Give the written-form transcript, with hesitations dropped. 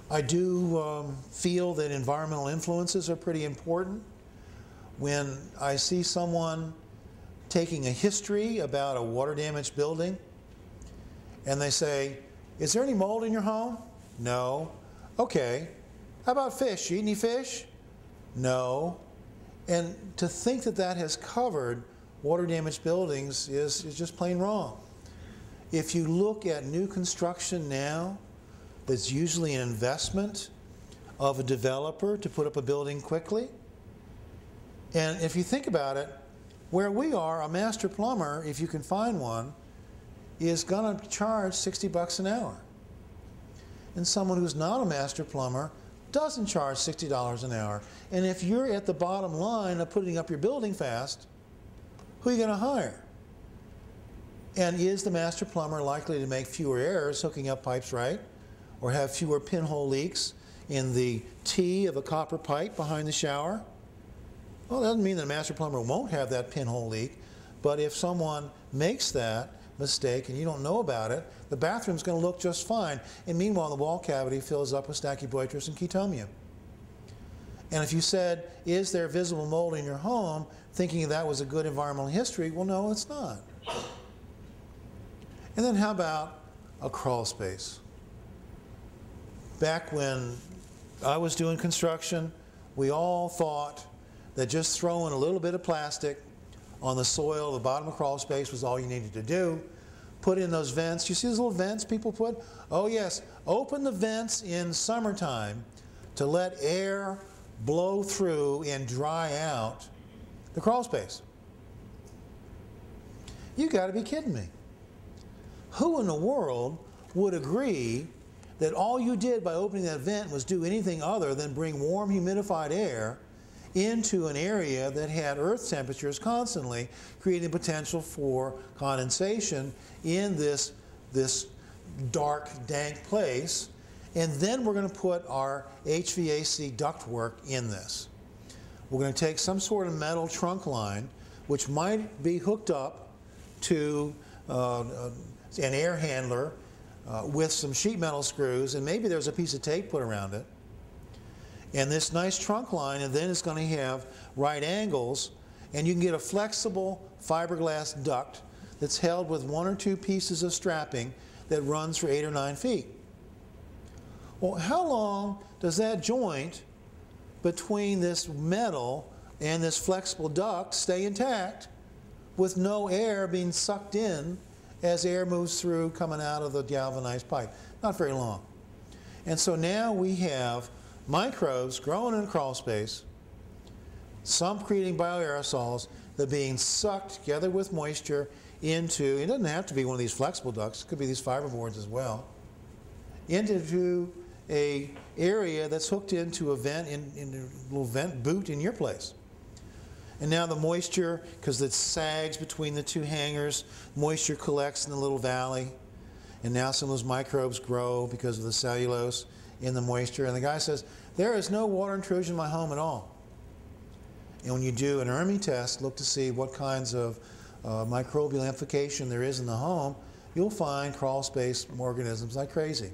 I do feel that environmental influences are pretty important. When I see someone taking a history about a water damaged building and they say, is there any mold in your home? No. Okay. How about fish? You eat any fish? No. And to think that that has covered water damaged buildings is just plain wrong. If you look at new construction now, that's usually an investment of a developer to put up a building quickly. And if you think about it, where we are, a master plumber, if you can find one, is going to charge 60 bucks an hour. And someone who's not a master plumber doesn't charge $60 an hour. And if you're at the bottom line of putting up your building fast, who are you going to hire? And is the master plumber likely to make fewer errors hooking up pipes right, or have fewer pinhole leaks in the T of a copper pipe behind the shower? Well, that doesn't mean that a master plumber won't have that pinhole leak, but if someone makes that mistake and you don't know about it, the bathroom's going to look just fine. And meanwhile, the wall cavity fills up with Stachybotrys and Chaetomium. And if you said, is there visible mold in your home, thinking that was a good environmental history, well, no, it's not. And then how about a crawl space? Back when I was doing construction, we all thought that just throwing a little bit of plastic on the soil, the bottom of the crawl space was all you needed to do. Put in those vents. You see those little vents people put? Oh yes, open the vents in summertime to let air blow through and dry out the crawl space. You got to be kidding me. Who in the world would agree that all you did by opening that vent was do anything other than bring warm, humidified air into an area that had earth temperatures constantly, creating potential for condensation in this dark, dank place? And then we're going to put our HVAC ductwork in this. We're going to take some sort of metal trunk line, which might be hooked up to an air handler with some sheet metal screws, and maybe there's a piece of tape put around it. And this nice trunk line, and then it's going to have right angles, and you can get a flexible fiberglass duct that's held with 1 or 2 pieces of strapping that runs for 8 or 9 feet. Well, how long does that joint between this metal and this flexible duct stay intact with no air being sucked in as air moves through coming out of the galvanized pipe? Not very long. And so now we have microbes growing in a crawl space, some creating bioaerosols that are being sucked together with moisture into, it doesn't have to be one of these flexible ducts, it could be these fiberboards as well, into a area that's hooked into a vent, in a little vent boot in your place. And now the moisture, because it sags between the 2 hangers, moisture collects in the little valley, and now some of those microbes grow because of the cellulose in the moisture. And the guy says, there is no water intrusion in my home at all. And when you do an ERMI test, look to see what kinds of microbial amplification there is in the home, you'll find crawl space organisms like crazy.